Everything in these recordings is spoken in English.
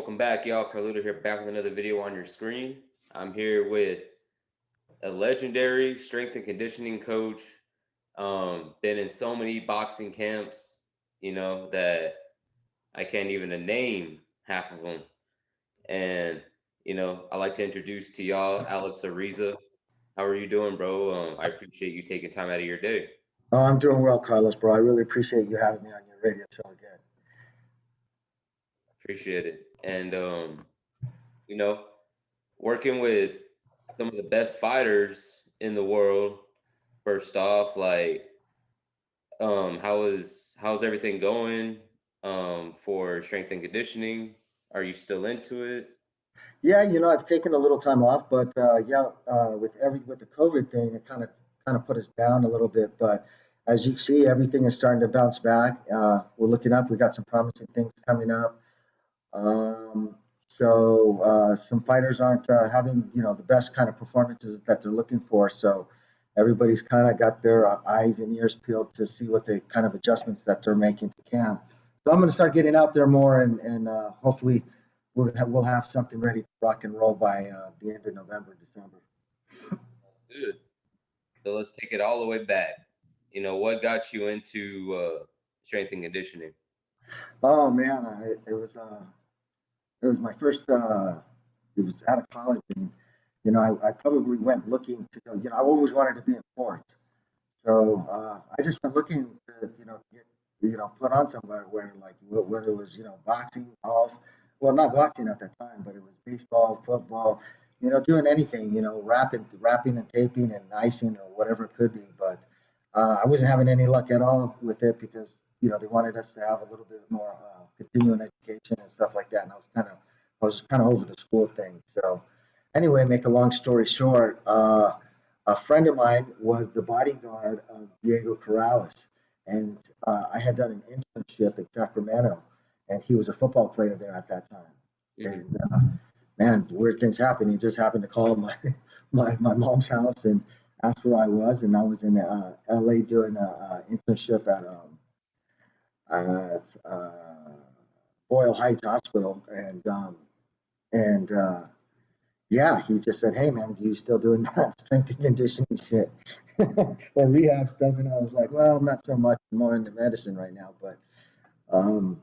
welcome back, y'all. Carlito here, back with another video on your screen. I'm here with a legendary strength and conditioning coach. Been in so many boxing camps, that I can't even name half of them. And I like to introduce to y'all Alex Ariza. How are you doing, bro? I appreciate you taking time out of your day. Oh, I'm doing well, Carlos, bro. I really appreciate you having me on your radio show again. Appreciate it. And you know, working with some of the best fighters in the world. First off, how's everything going for strength and conditioning? Are you still into it? Yeah, I've taken a little time off, but with the COVID thing, it kind of put us down a little bit. But as you see, everything is starting to bounce back. We're looking up. We got some promising things coming up. Some fighters aren't having the best kind of performances that they're looking for. So everybody's kind of got their eyes and ears peeled to see what the kind of adjustments that they're making to camp. So I'm going to start getting out there more, and hopefully we'll have something ready to rock and roll by the end of November, December. Good. So let's take it all the way back. What got you into strength and conditioning? Oh man, it was my first. It was out of college, and I probably went looking to go. I always wanted to be in sports, so I just went looking to get put on somewhere where like whether it was boxing, golf. Well, not boxing at that time, but it was baseball, football. Doing anything. Wrapping and taping and icing or whatever it could be. But I wasn't having any luck at all with it because they wanted us to have a little bit more continuing education and stuff like that, and I was kind of over the school thing. So anyway, make a long story short, a friend of mine was the bodyguard of Diego Carrelis, and I had done an internship in Sacramento, and he was a football player there at that time. Mhm. And man, weird things happen. He just happened to call my my mom's house and asked where I was, and I was in LA doing a internship at Boyle Heights Hospital, and yeah, he just said, "Hey, man, you still doing that strength and conditioning shit or rehab stuff?" And I was like, "Well, not so much. I'm more into medicine right now." But um,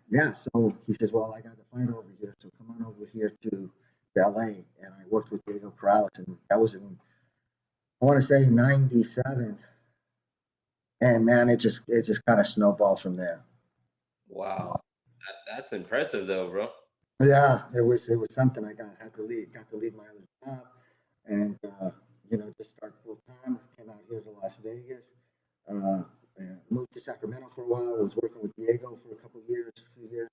yeah, so he says, "Well, I got the fight over here, so come on over here to LA." And I worked with Diego Corrales, and that was in I want to say '97. And man, it just kind of snowballed from there. Wow, that's impressive though, bro. Yeah, it was something. I got to leave my other job, and just start full time. Came out here to Las Vegas, and moved to Sacramento for a while. Was working with Diego for a couple years, 2 years,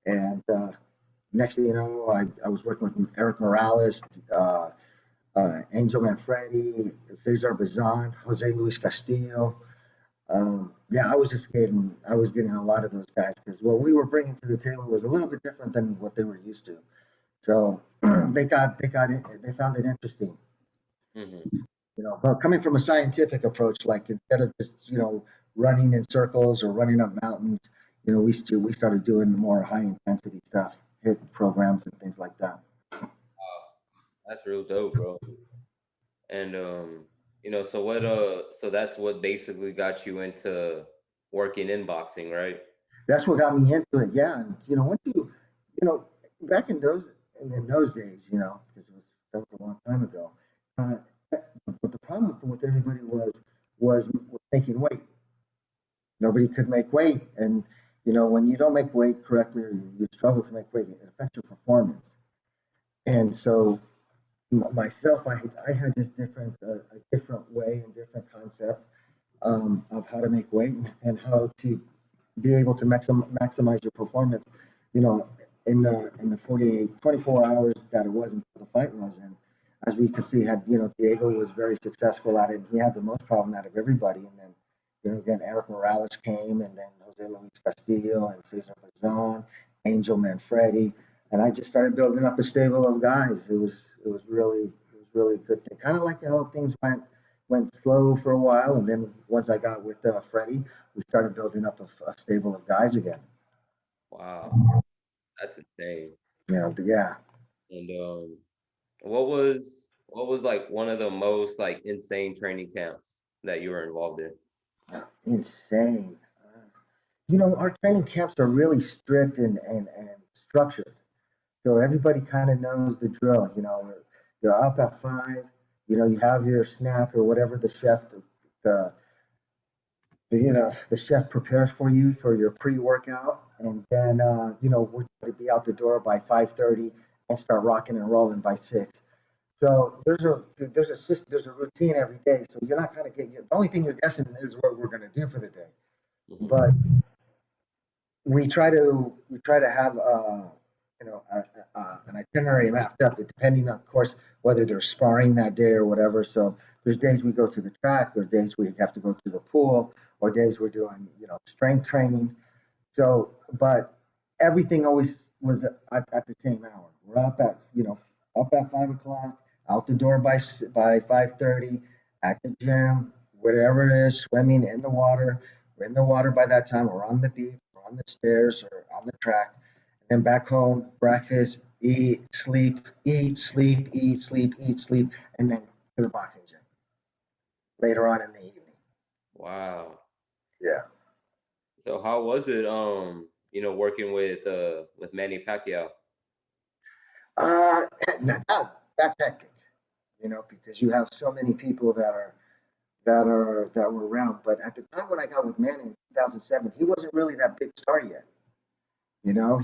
and next thing you know, I was working with Eric Morales, uh, Angel Manfredi, Cesar Bazan, Jose Luis Castillo. Yeah, I was getting a lot of those guys because what we were bringing to the table was a little bit different than what they were used to. So they found it interesting. Hmm. But coming from a scientific approach, like instead of just running in circles or running up mountains, we started doing more high intensity stuff, hit programs and things like that. Wow, that's real dope, bro. And so that's what basically got you into working in boxing, right? That's what got me into it. Yeah, and once you know, back in those days, because that was a long time ago. Uh, but the problem with everybody was making weight. Nobody could make weight, and when you don't make weight correctly or you struggle to make weight, it affects your performance. And so myself, I had this a different way and different concept of how to make weight and how to be able to maximize your performance, you know, in the 48, 24 hours that it was until the fight was. And as we could see, Diego was very successful at it. And he had the most problem out of everybody. And then, again, Eric Morales came, and then Jose Luis Castillo and Cesar Bazan, Angel Manfredi, and I just started building up a stable of guys. It was really a good thing. Kind of like how things went slow for a while, and then once I got with Freddie, we started building up a stable of guys again. Wow, That's insane. Yeah. And what was like one of the most like insane training camps that you were involved in? Insane. Our training camps are really strict and structured. So everybody kind of knows the drill. You're up at 5. You have your snack or whatever the, the chef prepares for you for your pre-workout, and then we're going to be out the door by 5:30 and start rocking and rolling by 6. So there's a routine every day. So you're not going to get the only thing you're guessing is what we're going to do for the day. Hmm. But we try to have an itinerary mapped up, depending on, of course, whether they're sparring that day or whatever. So there's days we go to the track, there's days we have to go to the pool, or days we're doing strength training. So, but everything always was at the same hour. We're up at 5 o'clock, out the door by 5:30, at the gym, whatever it is, swimming in the water. We're in the water by that time. We're on the beach, we're on the stairs, or on the track. And then back home, breakfast, eat, sleep, eat, sleep, eat, sleep, eat, sleep, and then to the boxing gym later on in the evening. Wow. Yeah. So how was it working with Manny Pacquiao? Uh, that's hectic, because you have so many people that were around. But at the time when I got with Manny in 2007, he wasn't really that big star yet.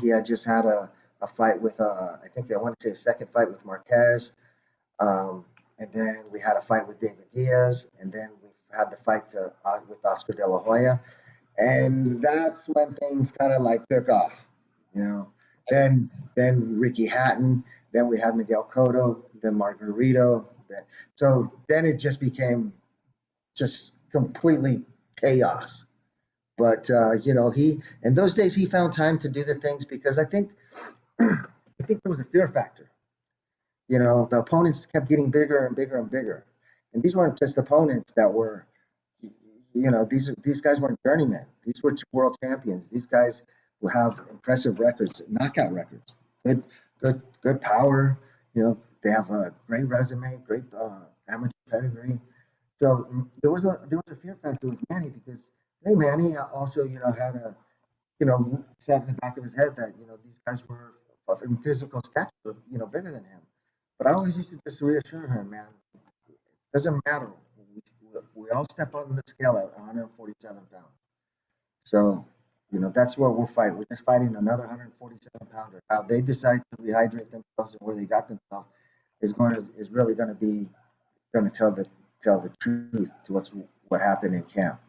He had just had a fight with I think I want to say a second fight with Marquez, and then we had a fight with David Diaz, and then we had the fight with Oscar De La Hoya, and that's when things kind of like took off. You know, then Ricky Hatton, then we had Miguel Cotto, then Margarito. So then it just became just completely chaos. But he in those days he found time to do the things because I think there was a fear factor. The opponents kept getting bigger and bigger and bigger, and these weren't just opponents that were, these guys weren't journeymen. These were world champions. These guys will have impressive records, knockout records, good power. They have a great resume, great amateur pedigree. So there was a fear factor with Manny because hey, Manny also had a sat in the back of his head that these guys were in physical stature bigger than him. But I always used to just reassure him, man, doesn't matter. We all step on the scale at 147 pounds. So that's what we're fighting. We're just fighting another 147 pounder. How they decide to rehydrate themselves and where they got themselves is really going to tell the truth to what happened in camp.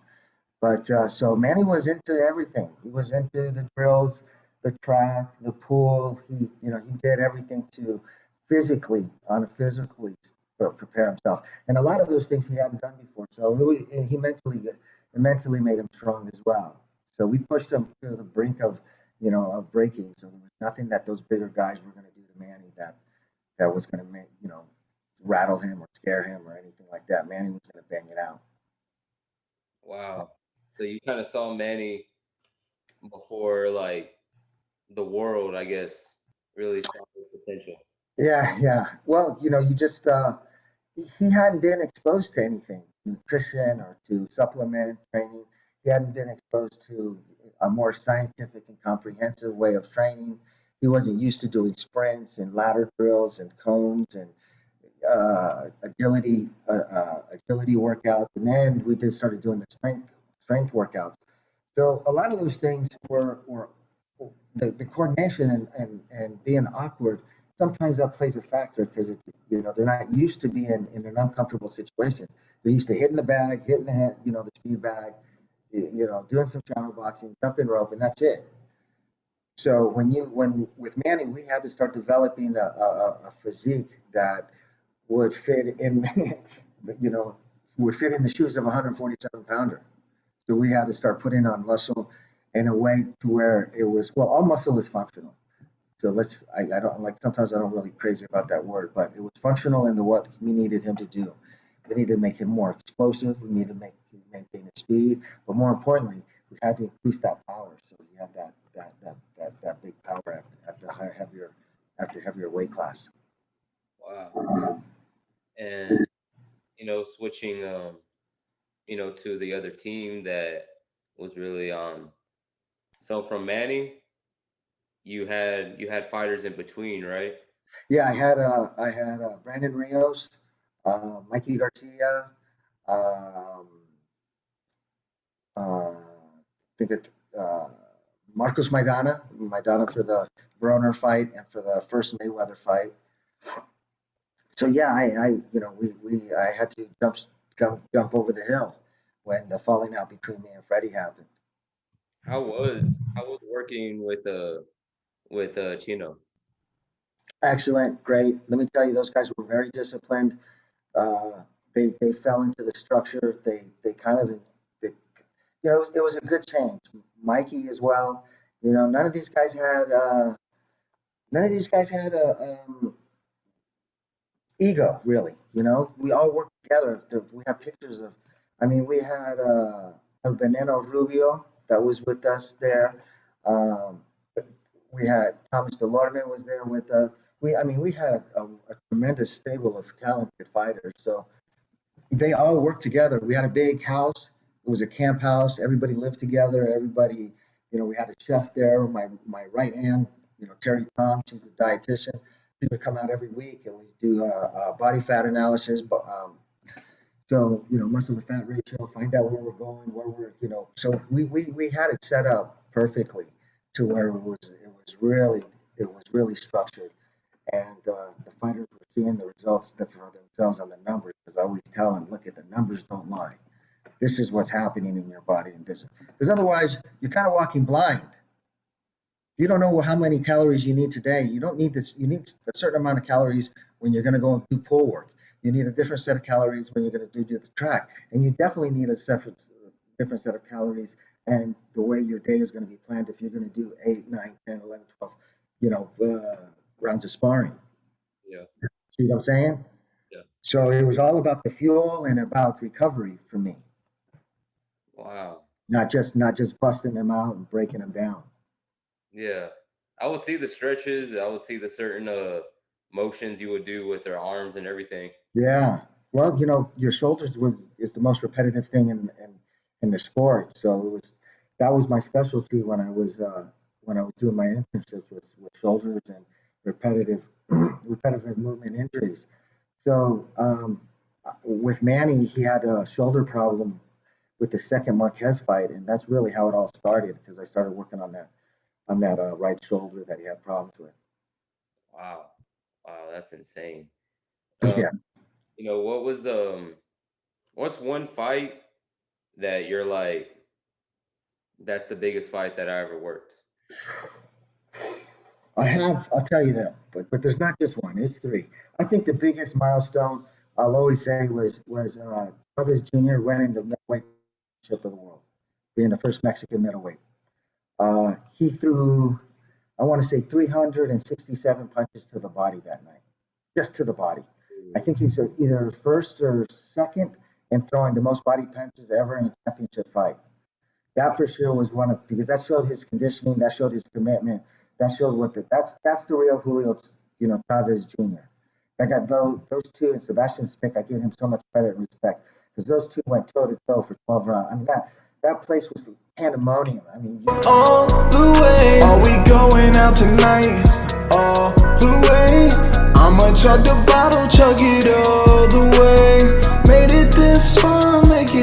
But so Manny was into everything. He was into the drills, the track, the pool. He did everything to physically prepare himself. And a lot of those things he hadn't done before. So it mentally made him strong as well. So we pushed him to the brink of breaking. So there was nothing that those bigger guys were going to do to Manny that was going to make rattle him or scare him or anything like that. Manny was going to bang it out. Wow. So you kind of saw Manny before like the world, I guess, really saw his potential. Yeah, yeah. Well, you just he hadn't been exposed to anything, nutrition or to supplement training. He hadn't been exposed to a more scientific and comprehensive way of training. He wasn't used to doing sprints and ladder drills and cones and agility workouts. And then we just started doing the strength workouts. So a lot of those things were the coordination and being awkward. Sometimes that plays a factor because it's they're not used to being in an uncomfortable situation. They're used to hitting the bag, hitting the head, the speed bag, doing some shadow boxing, jumping rope, and that's it. So when with Manny, we had to start developing a physique that would fit in, you know, would fit in the shoes of a 147 pounder. So we had to start putting on muscle in a way to where it was, well, all muscle is functional. So I don't like, sometimes I don't really crazy about that word, but it was functional in the what we needed him to do. We needed to make him more explosive. We needed to maintain his speed, but more importantly, we had to increase that power. So he had that big power at the heavier weight class. Wow. And switching to the other team that was really so from Manny, you had fighters in between, right? Yeah, I had Brandon Rios, Mikey Garcia, um, I think it, Marcos Maidana for the Broner fight and for the first Mayweather fight. So yeah, I had to jump over the hill when the falling out between me and Freddie happened. How was working with Chino? Excellent, great. Let me tell you, those guys were very disciplined. They fell into the structure. They kind of they, it was a good change. Mikey as well. None of these guys had a ego really. We all worked together. We have pictures of. I mean, we had El Veneno Rubio that was with us there. Um, we had Thomas Delorme was there with us. We had a tremendous stable of talented fighters. So they all worked together. We had a big house. It was a camp house. Everybody lived together. Everybody, we had a chef there. My right hand, Terry Tom, she's the dietitian. She would come out every week and we do body fat analysis. But so muscle to fat ratio, find out where we're going, where we're, so we had it set up perfectly to where it was really structured, and the fighters were seeing the results for themselves on the numbers. Because I always tell them, look at the numbers, don't lie. This is what's happening in your body, and this because otherwise you're kind of walking blind. You don't know how many calories you need today. You don't need this. You need a certain amount of calories when you're going to go and do pull work. You need a different set of calories when you're going to do the track, and you definitely need a different set of calories and the way your day is going to be planned if you're going to do 8, 9, 10, 11, 12, rounds of sparring. Yeah, See what I'm saying? yeah. So it was all about the fuel and about recovery for me, Wow. not just busting them out and breaking them down. Yeah. I would see the stretches. I would see the certain motions you would do with their arms and everything. Yeah. Well, your shoulders is the most repetitive thing in the sport. So that was my specialty when I was doing my internships with shoulders and repetitive repetitive movement injuries. So with Manny, he had a shoulder problem with the second Marquez fight, and that's really how it all started because I started working on that right shoulder that he had problems with. Wow. Wow, that's insane. Um, Yeah. what's one fight that you're like, that's the biggest fight that I ever worked? I'll tell you that, but there's not just one, it's three. I think the biggest milestone I'll always say was Chavez Jr. winning the middleweight championship of the world, being the first Mexican middleweight. He threw, I want to say, 367 punches to the body that night, just to the body. I think he's either first or second in throwing the most body punches ever in a championship fight. That for sure was one of because that showed his conditioning, that showed his commitment, that showed that's the real Julio, Chavez Jr. I got those two and Sebastian Spick. I give him so much credit and respect because those two went toe to toe for 12 rounds. I mean that place was pandemonium. I mean, all the way. Are we going out tonight? All the way. I'ma chug the bottle, chug it all the way. Made it this far.